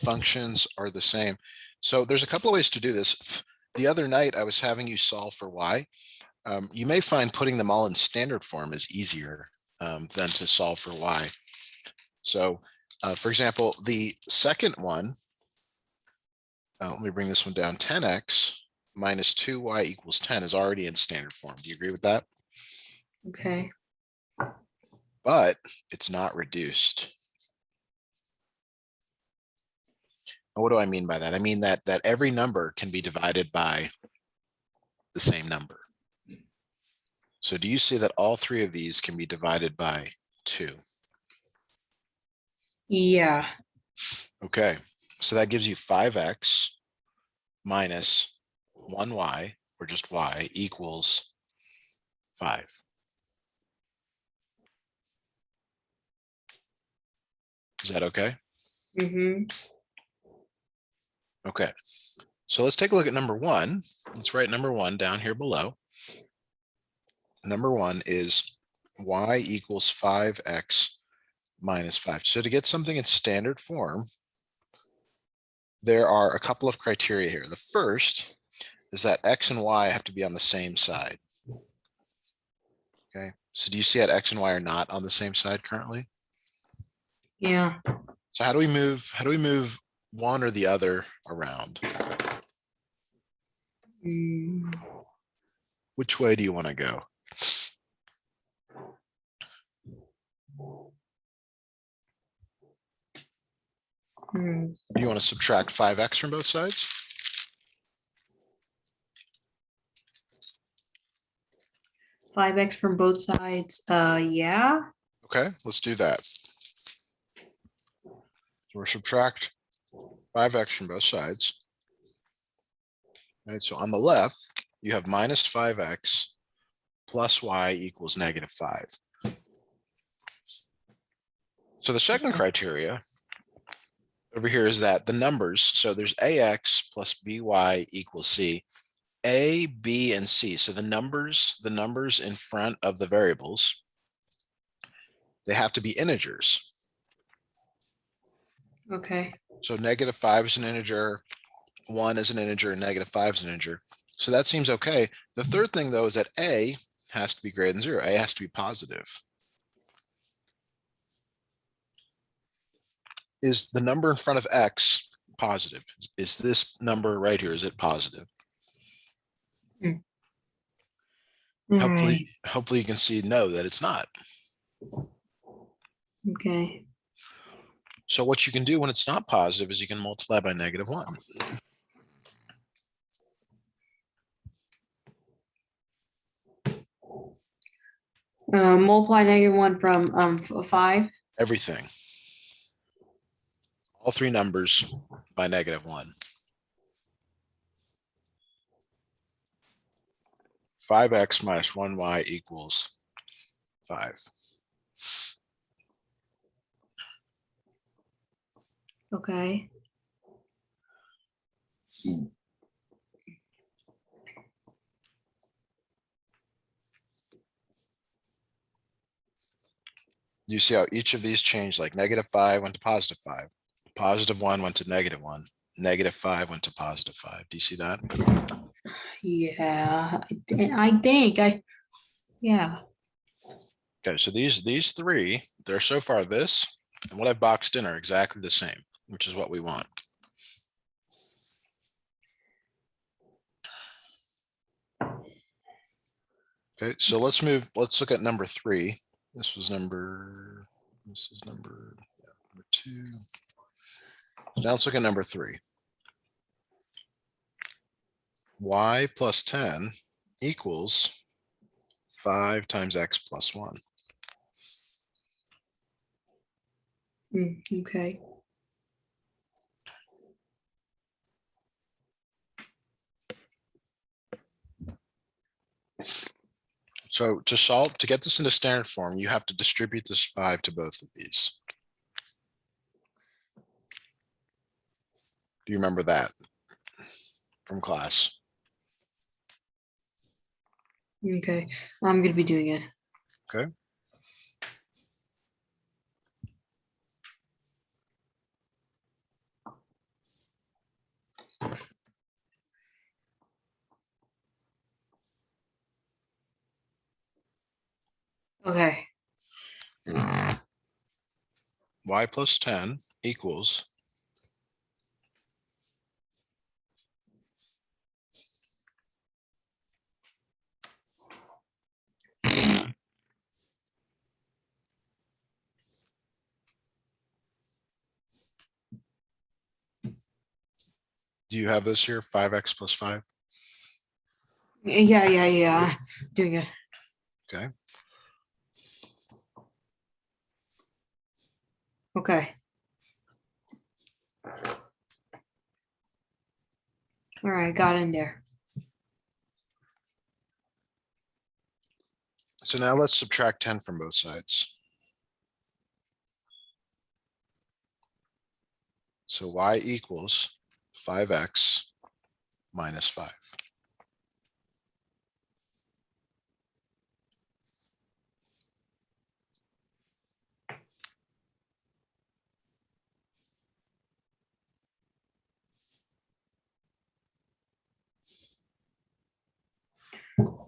functions are the same. So there's a couple of ways to do this. The other night I was having you solve for y. You may find putting them all in standard form is easier than to solve for y. So for example, the second one, let me bring this one down, 10x minus 2y equals 10 is already in standard form. Do you agree with that? Okay. But it's not reduced. And what do I mean by that? I mean that every number can be divided by the same number. So do you see that all three of these can be divided by 2? Yeah. Okay, so that gives you 5x minus 1y, or just y, equals 5. Is that okay? Mm-hmm. Okay, so let's take a look at number 1. Let's write number 1 down here below. Number 1 is y equals 5x minus 5. So to get something in standard form, there are a couple of criteria here. The first is that x and y have to be on the same side. Okay, so do you see that x and y are not on the same side currently? Yeah. So how do we move one or the other around? Which way do you want to go? Do you want to subtract 5x from both sides? Five x from both sides. Yeah. Okay, let's do that. So we're subtract 5x from both sides. All right, so on the left, you have minus 5x plus y equals negative 5. So the second criteria over here is that the numbers, so there's ax plus by equals c, a, b, and c. So the numbers in front of the variables, they have to be integers. Okay. So negative 5 is an integer, 1 is an integer, and negative 5 is an integer. So that seems okay. The third thing, though, is that a has to be greater than 0. A has to be positive. Is the number in front of x positive? Is this number right here, is it positive? Hopefully you can see no, that it's not. Okay. So what you can do when it's not positive is you can multiply by negative 1. Multiply -1 from 5. Everything. All three numbers by negative 1. 5x minus 1y equals 5. Okay. You see how each of these changed, like negative 5 went to positive 5. Positive 1 went to negative 1. Negative 5 went to positive 5. Do you see that? Yeah, I think yeah. Okay, so these three, they're so far this and what I've boxed in are exactly the same, which is what we want. Okay, so let's look at number 3. This is number 2. Now let's look at number 3. Y plus 10 equals 5 times x plus 1. Okay. So to get this into standard form, you have to distribute this 5 to both of these. Do you remember that from class? Okay. I'm going to be doing it. Okay. Okay. Y plus 10 equals do you have this here? 5x plus 5? Yeah. Doing it. Okay. Okay. All right, got in there. So now let's subtract 10 from both sides. So y equals 5x minus 5.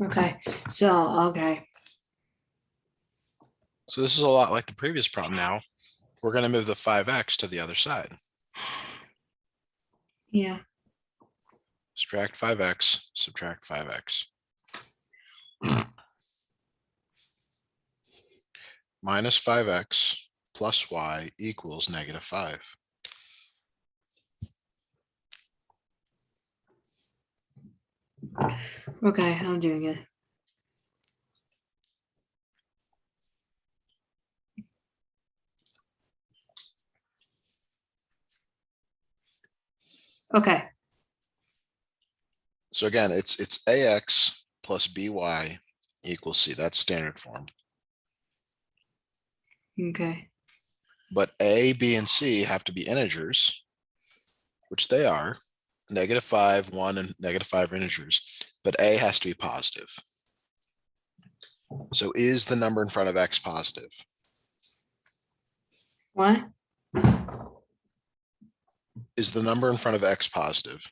Okay. So, okay. So this is a lot like the previous problem now. We're going to move the 5x to the other side. Yeah. Subtract 5x, subtract 5x. Minus 5x plus y equals negative 5. Okay, I'm doing it. Okay. So again, it's ax plus by equals c. That's standard form. Okay. But a, b, and c have to be integers, which they are. Negative 5, 1, and negative 5 are integers. But a has to be positive. So is the number in front of x positive? What? Is the number in front of x positive?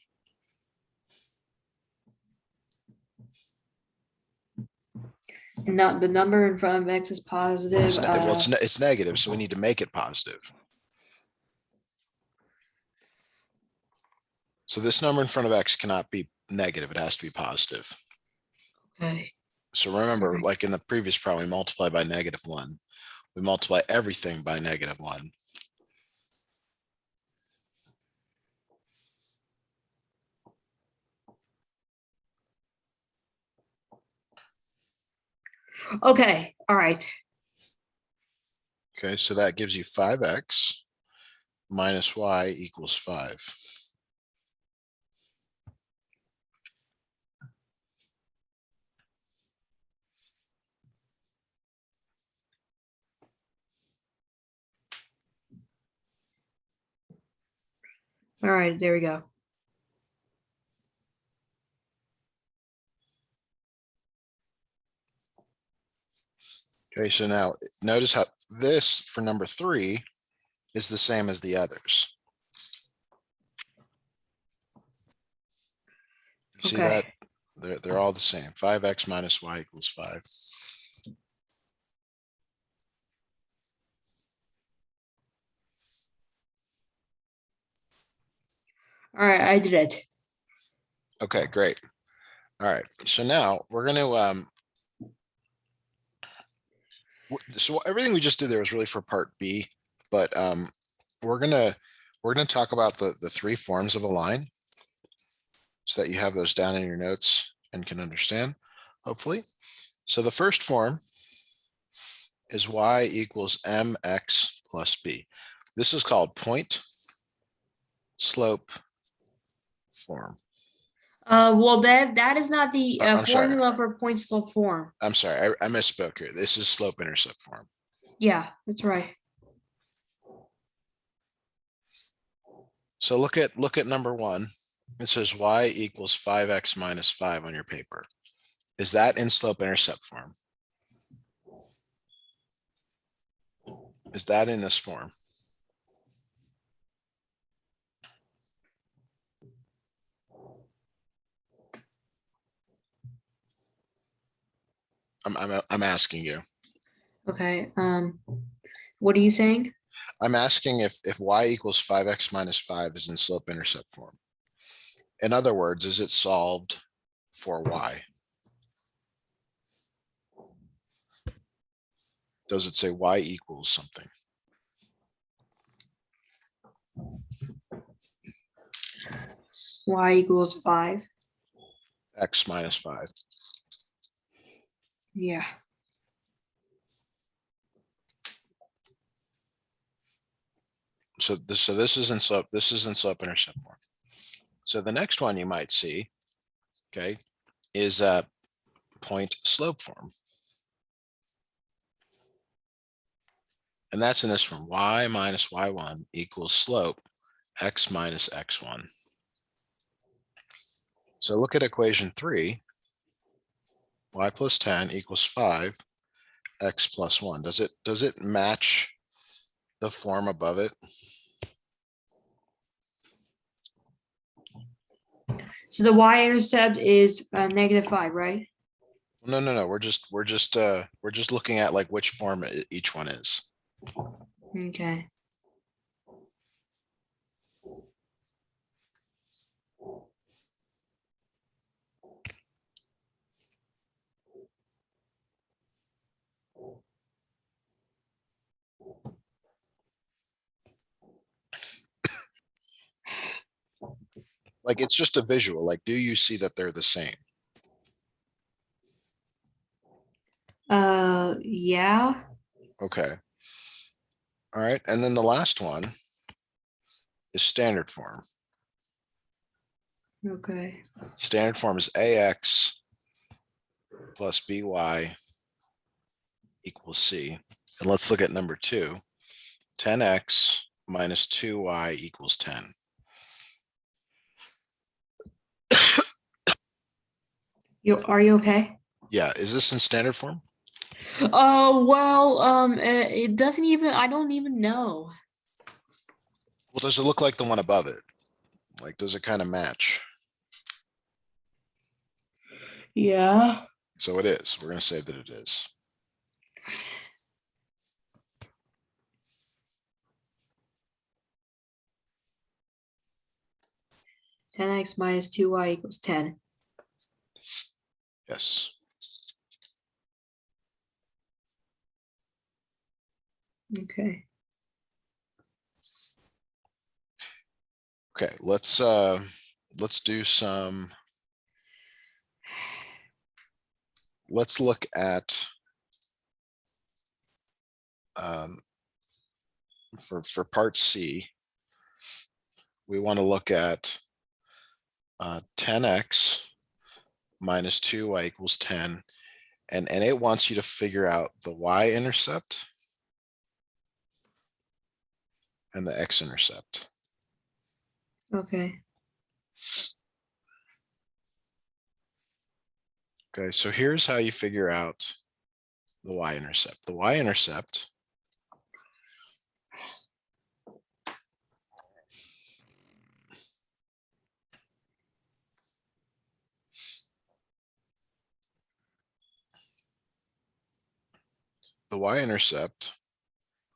And not the number in front of X is positive. It's negative, so we need to make it positive. So this number in front of x cannot be negative. It has to be positive. Okay. So remember, Alright. like in the previous problem, we multiply by negative 1. We multiply everything by negative 1. Okay. All right. Okay, so that gives you 5x minus y equals 5. All right. There we go. Okay, so now notice how this for number 3 is the same as the others. You see that? Okay. They're all the same. 5x minus y equals 5. All right. I did it. Okay, great. All right, so now we're going to so everything we just did there was really for part B, but we're gonna talk about the 3 forms of a line so that you have those down in your notes and can understand, hopefully. So the first form is y equals mx plus b. This is called point slope form. Well, that is not the I'm sorry. formula for point slope form. I'm sorry, I misspoke here. This is slope intercept form. Yeah, that's right. So look at number 1. It says y equals 5x minus 5 on your paper. Is that in slope intercept form? Is that in this form? I'm asking you. Okay, what are you saying? I'm asking if y equals 5x minus 5 is in slope-intercept form. In other words, is it solved for y? Does it say y equals something? Y equals 5. X minus 5. Yeah. So this is in slope-intercept form. So the next one you might see, okay, is point slope form. And that's in this form, y minus y1 equals slope x minus x1. So look at equation 3. Y plus 10 equals 5 x plus 1. Does it match the form above it? So the y-intercept is -5, right? No. We're just looking at like which form each one is. Okay. Like it's just a visual. Like, do you see that they're the same? Yeah. Okay. All right. And then the last one is standard form. Okay. Standard form is ax plus by equals c. And let's look at number 2. 10x minus 2y equals 10. Are you okay? Yeah, is this in standard form? Oh, well, it doesn't even, I don't even know. Well, does it look like the one above it? Like, does it kind of match? Yeah. So it is. We're going to say that it is. Ten x minus 2y equals 10. Yes. Okay. Okay, let's do some. Let's look at for part C. We want to look at 10x minus 2y equals 10, and it wants you to figure out the y-intercept and the x-intercept. Okay. Okay, so here's how you figure out the y-intercept. The y-intercept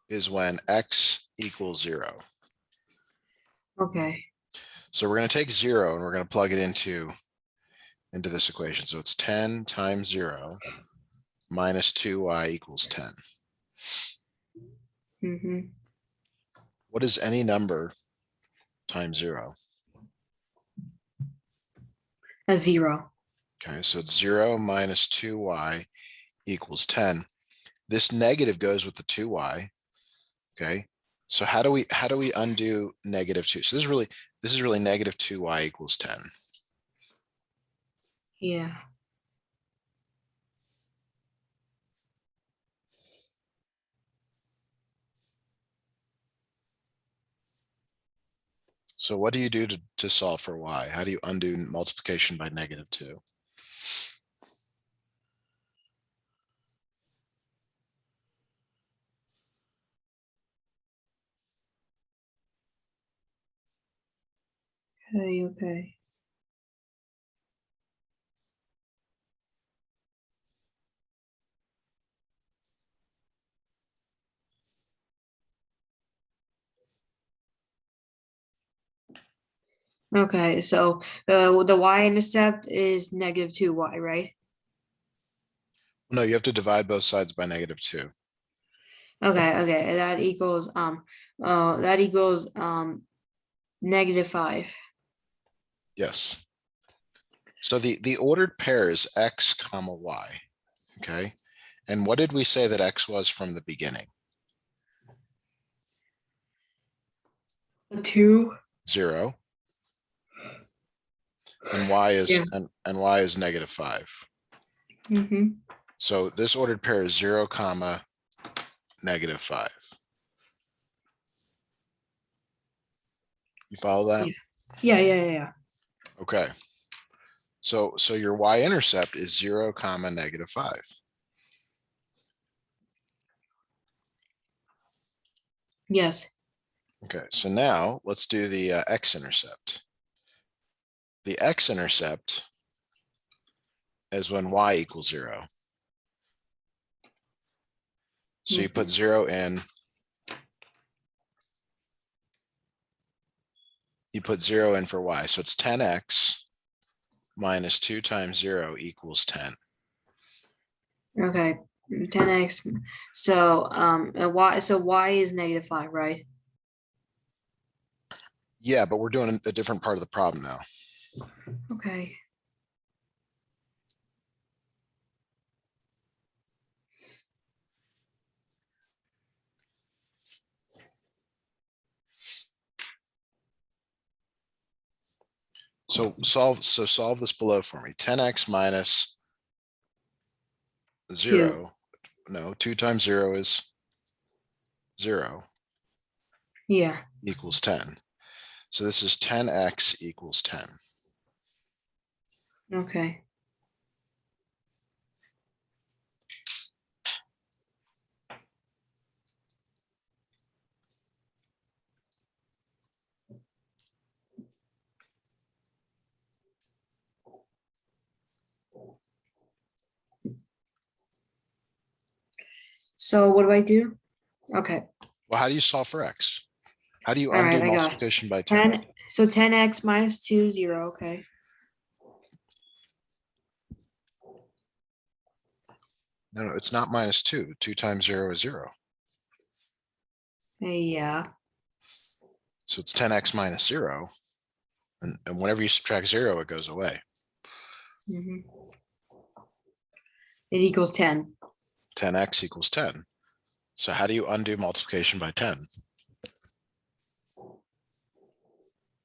is when x equals 0. Okay. So we're going to take 0 and we're going to plug it into this equation. So it's 10 times 0 minus 2y equals 10. Mm-hmm. What is any number times 0? A 0. Okay, so it's 0 minus 2y equals 10. This negative goes with the 2y. Okay, so how do we undo -2? So this is really negative 2y equals 10. Yeah. So what do you do to solve for y? How do you undo multiplication by -2? Okay, okay. Okay, so the y-intercept is -2y, right? No, you have to divide both sides by -2. Okay, that equals -5. Yes. So the ordered pair is x comma y, okay? And what did we say that x was from the beginning? 2. 0. And y is Yeah. and y is -5. Mm-hmm. So this ordered pair is 0 comma -5. You follow that? Yeah. Okay. So your y-intercept is 0 comma -5. Yes. Okay, so now let's do the x-intercept. The x-intercept is when y equals 0. So you put 0 in. You put 0 in for y. So it's 10x minus 2 times 0 equals 10. Okay. 10x. So y is -5, right? Yeah, but we're doing a different part of the problem now. Okay. So solve this below for me. 10x minus 2. 0. No, 2 times 0 is 0 Yeah. equals 10. So this is 10x equals 10. Okay. So what do I do? Okay. Well, how do you solve for x? How do you All right, undo I got multiplication by 10? 10. So 10x minus 2, 0. Okay. No, it's not minus 2. 2 times 0 is 0. Yeah. So it's 10x minus 0. And whenever you subtract 0, it goes away. Mm-hmm. It equals 10. 10x equals 10. So how do you undo multiplication by 10?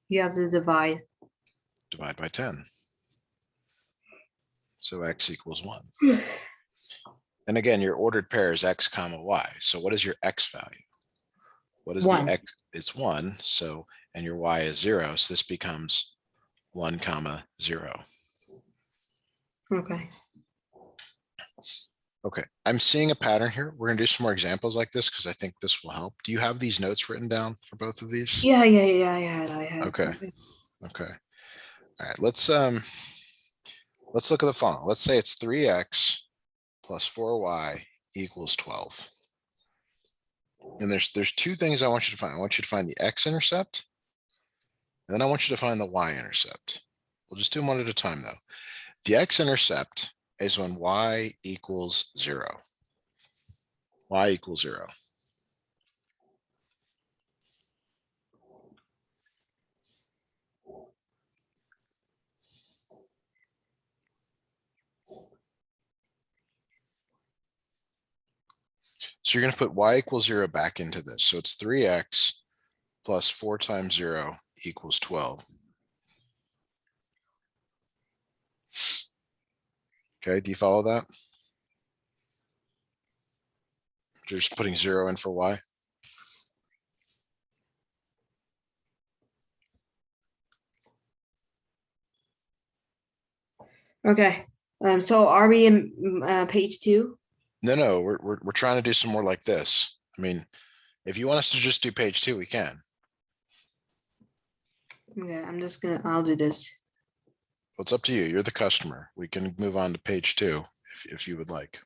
You have to divide. Divide by 10. So x equals 1. And again, your ordered pair is x comma y. So what is your x value? What is the 1. x? It's 1. So, and your y is 0. So this becomes 1 comma 0. Okay. Okay, I'm seeing a pattern here. We're gonna do some more examples like this because I think this will help. Do you have these notes written down for both of these? Yeah. I had. Okay. Okay. All right, let's look at the following. Let's say it's 3x plus 4y equals 12. And there's two things I want you to find. I want you to find the x-intercept, and then I want you to find the y-intercept. We'll just do them one at a time though. The x-intercept is when y equals 0. Y equals 0. So you're going to put y equals 0 back into this. So it's 3x plus 4 times 0 equals 12. Okay, do you follow that? You're just putting 0 in for y. Okay. So are we in page 2? No, we're trying to do some more like this. I mean, if you want us to just do page 2, we can. Okay, I'll do this. Well, it's up to you. You're the customer. We can move on to page 2 if you would like.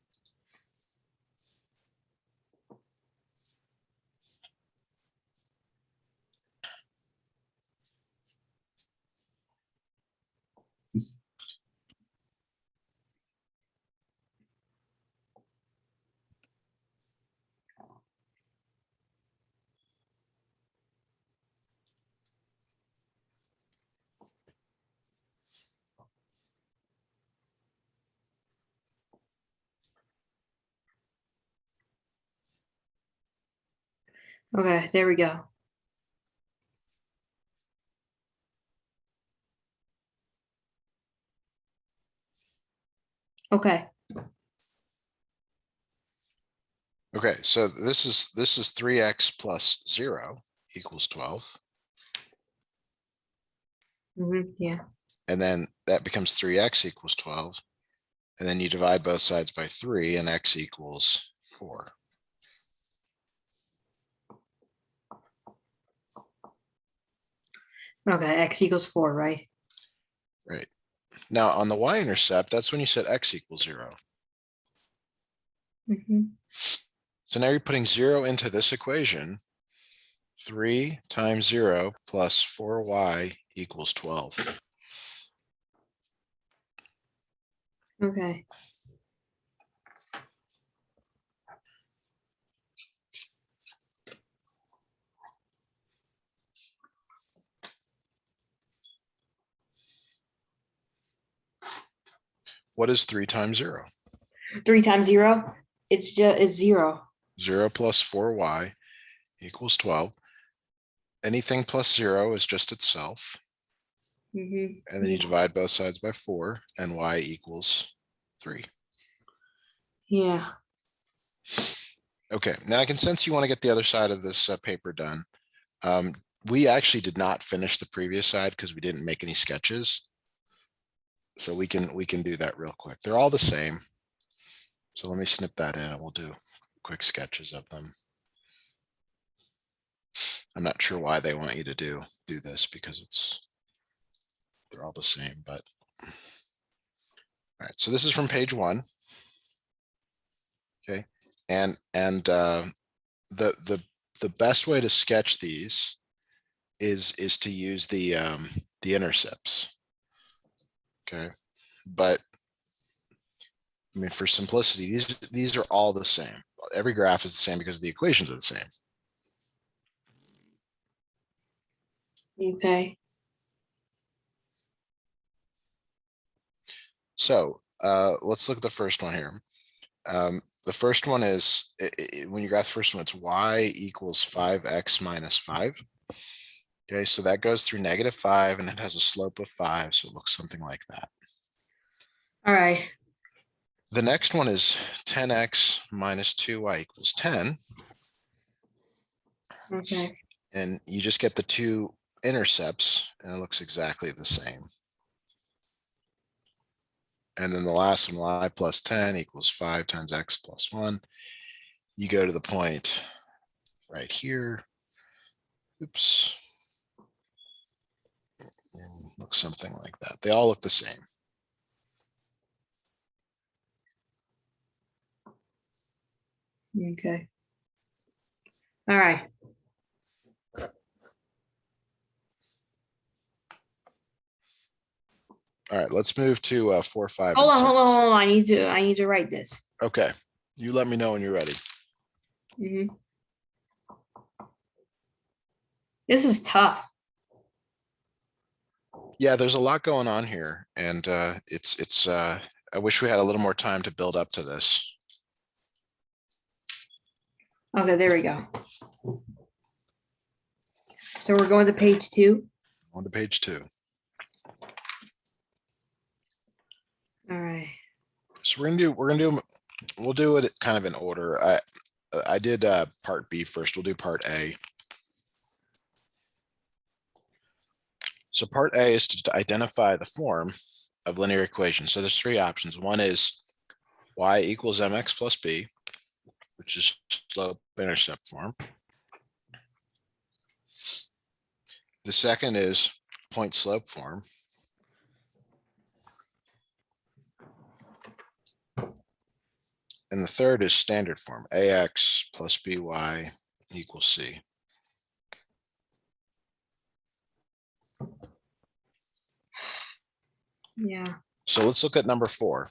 Okay, there we go. Okay, Okay, so this is 3x plus 0 equals 12. yeah, And then that becomes 3x equals 12. And then you divide both sides by 3 and x equals 4. okay, x equals 4, right? Right. Now on the y-intercept, that's when you set x equals 0. So now you're putting 0 into this equation. 3 times 0 plus 4y equals 12. Okay, What is 3 times 0? 3 times 0, it's 0. 0 plus 4y equals 12. Anything plus 0 is just itself. And then you divide both sides by 4 and y equals 3. Yeah, Okay, now I can sense you want to get the other side of this paper done. We actually did not finish the previous side because we didn't make any sketches. So we can do that real quick. They're all the same. So let me snip that in and we'll do quick sketches of them. I'm not sure why they want you to do this because they're all the same, but all right. So this is from page 1. Okay, and the best way to sketch these is to use the intercepts. Okay, but I mean, for simplicity, these are all the same. Every graph is the same because the equations are the same. okay. So let's look at the first one here. The first one is when you graph the first one, it's y equals 5x minus 5. Okay, so that goes through -5 and it has a slope of 5. So it looks something like that. All right, The next one is 10x minus 2y equals 10. okay, And you just get the two intercepts and it looks exactly the same. And then the last one, y plus 10 equals 5 times x plus 1. You go to the point right here. Oops. And looks something like that. They all look the same. okay. All right, All right, let's move to 4, 5, hold and on, 6. hold on, hold on. I need to write this. Okay, you let me know when you're ready. This is tough. Yeah, there's a lot going on here, and it's I wish we had a little more time to build up to this. Okay, there we go. So we're going to page 2. On to page 2. All right. So we'll do it kind of in order. I did part B first. We'll do part A. So part A is to identify the form of linear equations. So there's 3 options. One is y equals mx plus b, which is slope-intercept form. The second is point-slope form. And the third is standard form, ax plus by equals c. Yeah. So let's look at number 4.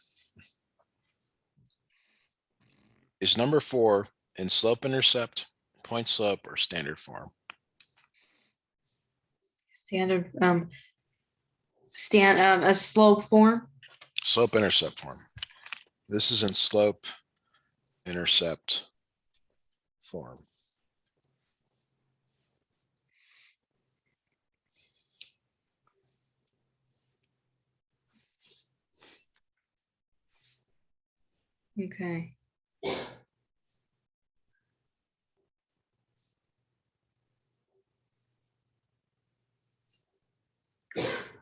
Is number 4 in slope-intercept, point-slope, or standard form? Standard a slope form. Slope-intercept form. This is in slope-intercept form. Okay.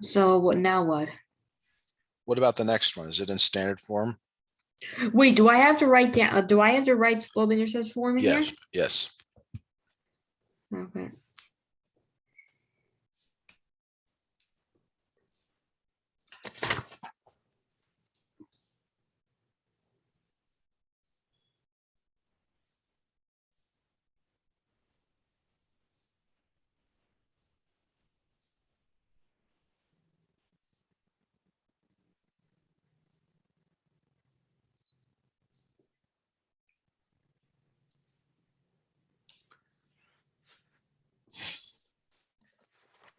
So what now what? What about the next one? Is it in standard form? Wait, do I have to write down, do I have to write slope-intercept form in here? Yes, yes.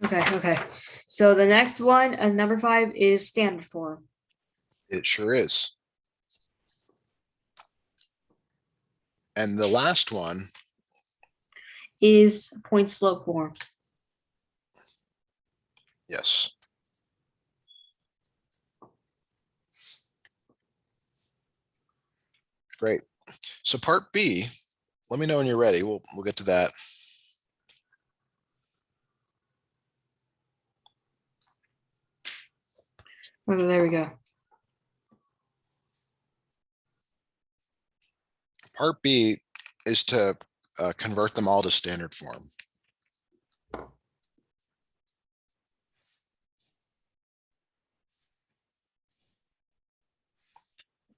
Okay. Okay. So the next one, number 5 is standard form. It sure is. And the last one, Is point slope form. yes. Great. So part B, let me know when you're ready. We'll get to that. Okay, there we go. Part B is to convert them all to standard form.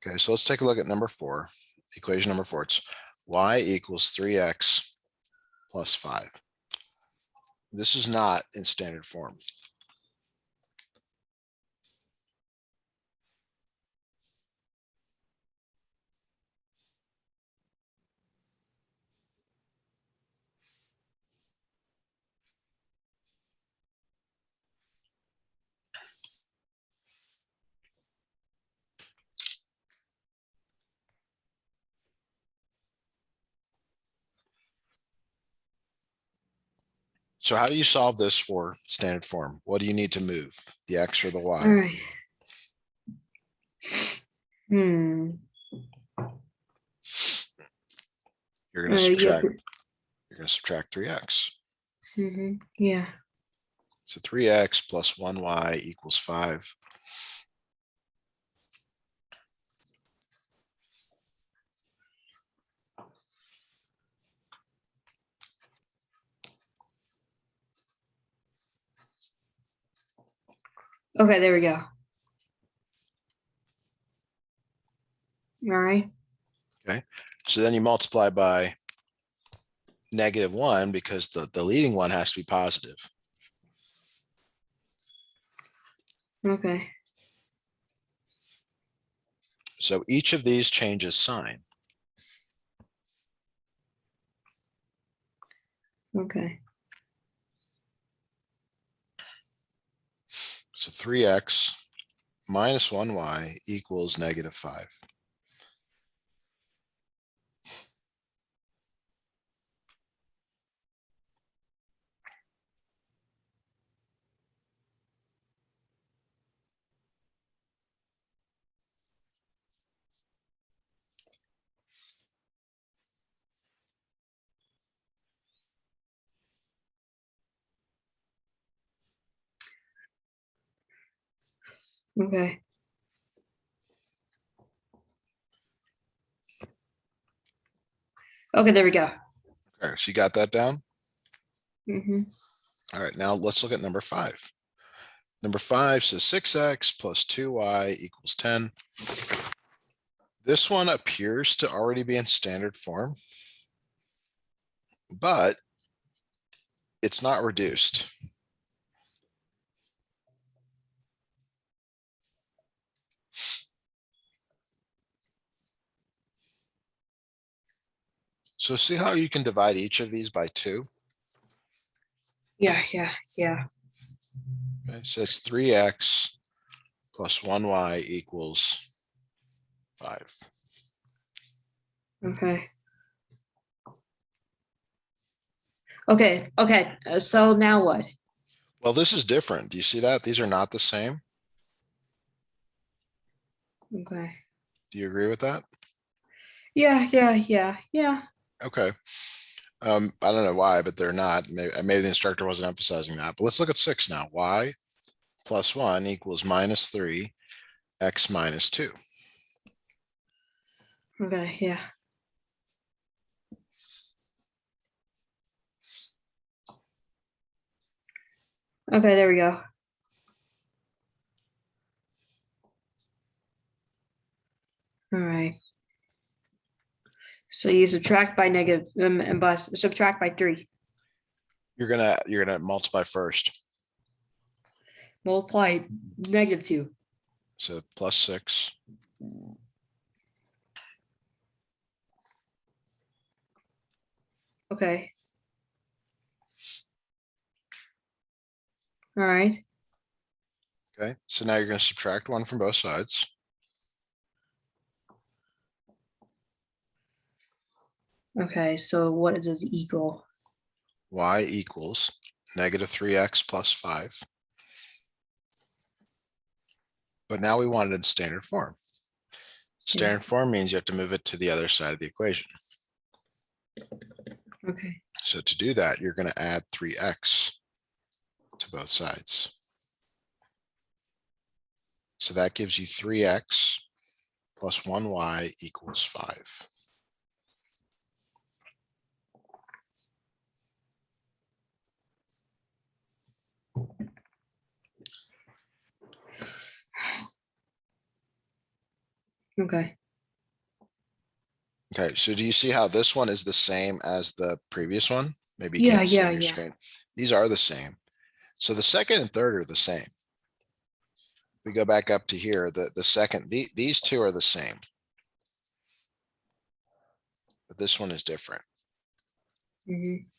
Okay, so let's take a look at number 4, equation number 4. It's y equals 3x plus 5. This is not in standard form. So how do you solve this for standard form? What do you need to move, the x or the y? All right. Hmm. You're going to subtract. You're going to subtract 3x. Yeah. So 3x plus 1y equals 5. Okay, there we go. All right. Okay, so then you multiply by -1 because the leading one has to be positive. Okay. So each of these changes sign. Okay. So 3x minus 1y equals -5. Okay. Okay, there we go. Okay, so you got that down? Mm-hmm. All right, now let's look at number 5. Number 5 says 6x plus 2y equals 10. This one appears to already be in standard form, but it's not reduced. So see how you can divide each of these by 2? Yeah. Okay, so it's 3x plus 1y equals 5. Okay. Okay. So now what? Well, this is different. Do you see that? These are not the same. Okay. Do you agree with that? Yeah. Okay. I don't know why, but they're not. Maybe the instructor wasn't emphasizing that. But let's look at 6 now. Y plus 1 equals -3, x minus 2. Okay, yeah. Okay, there we go. All right. So you subtract by negative and subtract by 3. You're gonna multiply first. Multiply -2. So +6. Okay. All right. Okay. So now you're gonna subtract 1 from both sides. Okay, so what does this equal? Y equals -3x plus 5. But now we want it in standard form. Standard form means you have to move it to the other side of the equation. Okay. So to do that, you're going to add 3x to both sides. So that gives you 3x plus 1y equals 5. Okay. Okay, so do you see how this one is the same as the previous one? Maybe you Yeah, can't see on yeah, your yeah. screen. These are the same. So the second and third are the same. We go back up to here, the second, these two are the same. But this one is different. Mhm.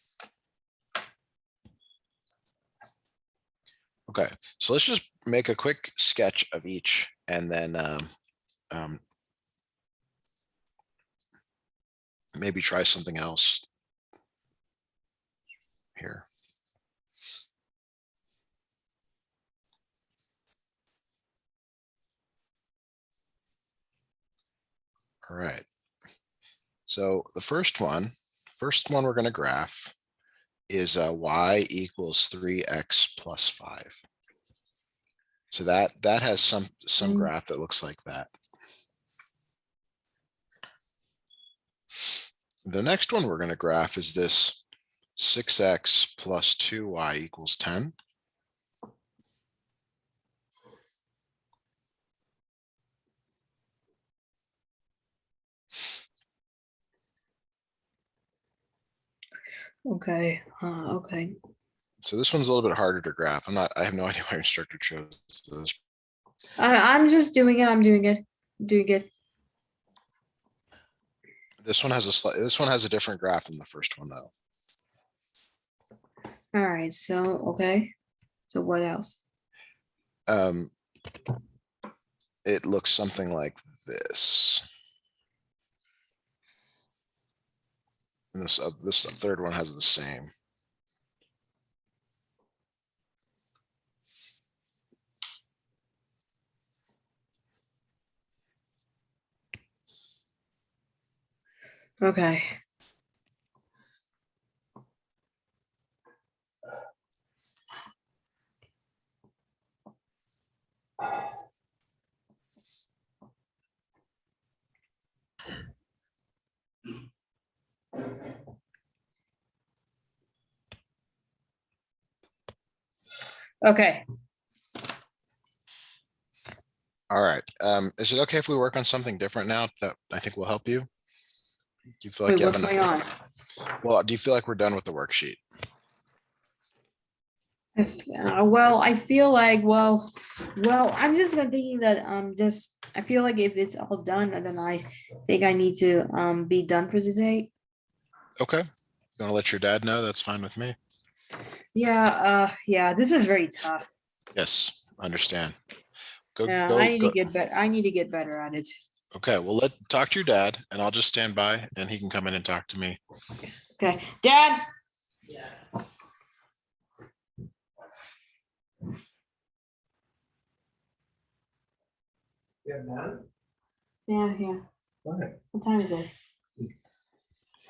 Okay, so let's just make a quick sketch of each and then maybe try something else here. All right. So the first one we're going to graph is y equals 3x plus 5. So that has some graph that looks like that. The next one we're going to graph is this 6x plus 2y equals 10. Okay. Okay. So this one's a little bit harder to graph. I have no idea why your instructor chose this. I'm just doing it. I'm doing it. Doing it. This one has a different graph than the first one though. All right. So okay. So what else? It looks something like this. And this third one has the same. Okay. Okay. All right. Is it okay if we work on something different now that I think will help you? Do you feel like Wait, you have what's enough? going on? Well, do you feel like we're done with the worksheet? Well, I feel like I'm just thinking that just I feel like if it's all done, then I think I need to be done for today. Okay. You want to let your dad know? That's fine with me. Yeah, this is very tough. Yes, understand. Go, Yeah, go, I need to go. get better. I need to get better at it. Okay, well, talk to your dad and I'll just stand by and he can come in and talk to me. Okay, Dad. Yeah, man. Yeah. What? What time is it?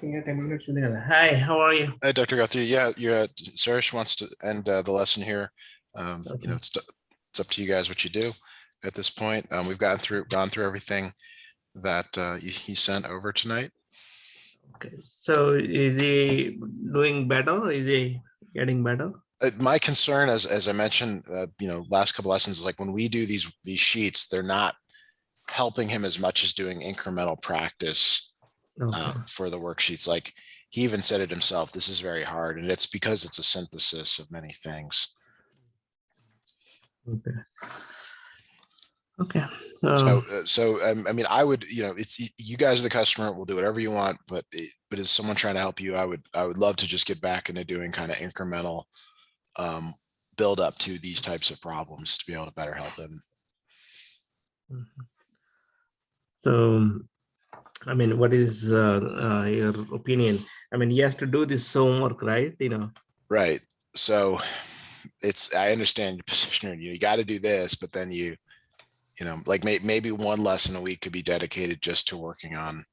Yeah, 10 minutes together. Hi, how are you? Hey, Dr. Guthrie. Yeah, Sourish wants to end the lesson here. Okay. It's up to you guys what you do at this point. We've gone through everything that he sent over tonight. Okay. So is he doing better? Is he getting better? My concern, as I mentioned, last couple lessons, is like when we do these sheets, they're not helping him as much as doing incremental practice Okay. for the worksheets. Like he even said it himself, this is very hard, and it's because it's a synthesis of many things. Okay. Okay. I mean, I would, it's you guys are the customer. We'll do whatever you want, but as someone trying to help you, I would love to just get back into doing kind of incremental build up to these types of problems to be able to better help them. So, I mean, what is your opinion? I mean, he has to do this homework, right? Right. So I understand your position. You got to do this, but then like maybe one lesson a week could be dedicated just to working on,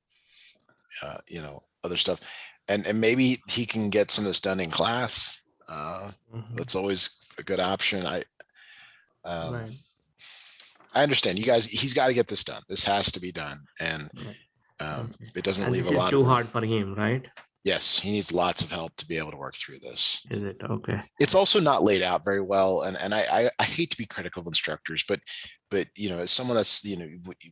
other stuff. And maybe he can get some of this done in class. That's always a good option. Right. I understand you guys, he's got to get this done. This has to be done. And it doesn't leave a lot too of hard for him, right? Yes, he needs lots of help to be able to work through this. Is it? Okay. It's also not laid out very well. And I hate to be critical of instructors, but as someone that's,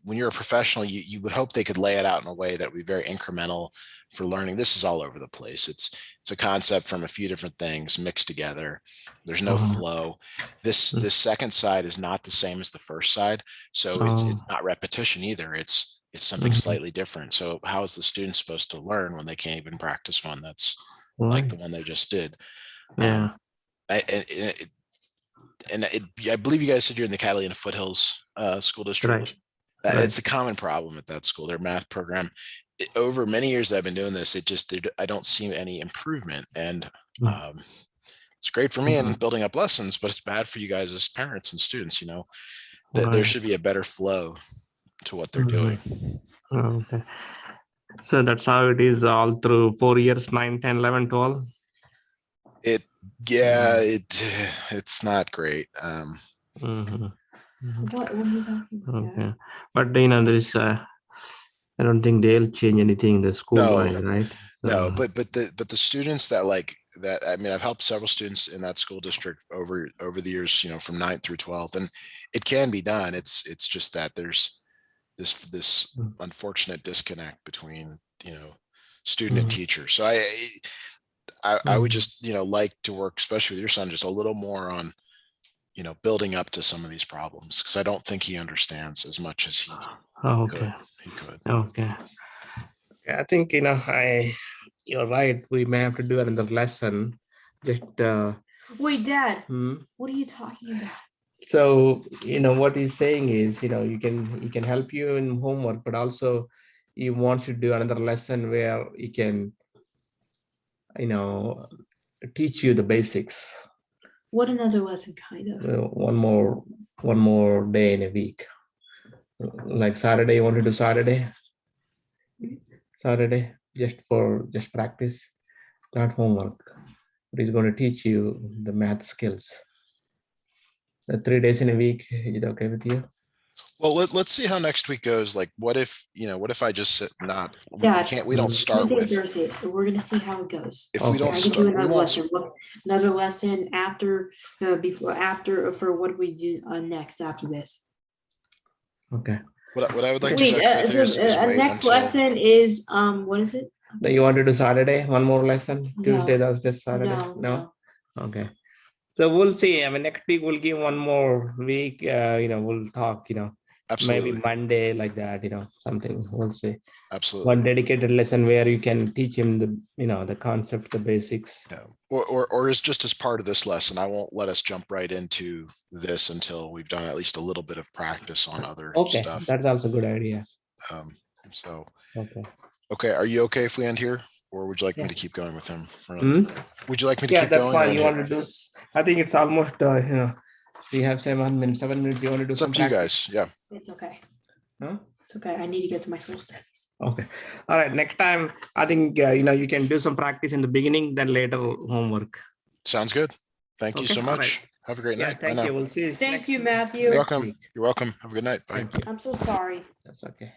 when you're a professional, you would hope they could lay it out in a way that would be very incremental for learning. This is all over the place. It's a concept from a few different things mixed together. There's no flow. This second side is not the same as the first side. So it's not repetition either. It's something slightly different. So how is the student supposed to learn when they can't even practice one that's like the one they just did? Yeah. I believe you guys said you're in the Catalina Foothills School District. Right. It's a common problem at that school. Their math program, over many years that I've been doing this, I don't see any improvement. And it's great for me in building up lessons, but it's bad for you guys as parents and students. That there should be a better flow to what they're doing. Okay. So that's how it is all through 4 years, 9, 10, 11, 12. It's not great. What are you talking about? Okay. But there is I don't think they'll change anything the school wise, right? No, but the students that I mean, I've helped several students in that school district over the years, from 9th through 12th, and it can be done. It's just that there's this unfortunate disconnect between, student and teacher. So I would just, like to work, especially with your son, just a little more on, building up to some of these problems, because I don't think he understands as much as he could. Okay. I think, you're right. We may have to do another lesson. Just Wait, Dad, what are you talking about? so, what he's saying is, he can help you in homework, but also he wants to do another lesson where he can, teach you the basics. What another lesson, kind of? One more day in a week. Like Saturday, you want to do Saturday? Saturday, just practice, not homework. But he's going to teach you the math skills. 3 days in a week, is it okay with you? Well, let's see how next week goes. Like, what if I just we don't start with Thursday. We're gonna see how it goes. If we don't I can do another lesson after for what we do next after this. Okay. What I would like Wait, to do is wait next until... lesson is what is it? You want to do Saturday? One more lesson? Tuesday, Thursday, Saturday? No. Okay. So we'll see. I mean, next week we'll give one more week. We'll talk. Absolutely. Maybe Monday like that. Something. We'll see. Absolutely. One dedicated lesson where you can teach him the concept, the basics. Yeah. Or is just as part of this lesson. I won't let us jump right into this until we've done at least a little bit of practice on other stuff. That's also a good idea. Okay. Are you okay if we end here, or would you like me to keep going with him? Would you like me to keep going? Yeah, that's fine. You want to do? I think it's almost. We have 7 minutes. 7 minutes. You want to do? It's up to you guys. Yeah. It's okay. Huh? It's okay. I need to get to my soul studies. Okay. All right. Next time, I think, you can do some practice in the beginning, then later homework. Sounds good. Thank you Okay, so all right. much. Have a great Yeah, night. Bye thank now. you. We'll see you. Thank next- you, Matthew. You're next welcome. week. You're welcome. Have a good night. Bye. Thank you. I'm so sorry. That's okay.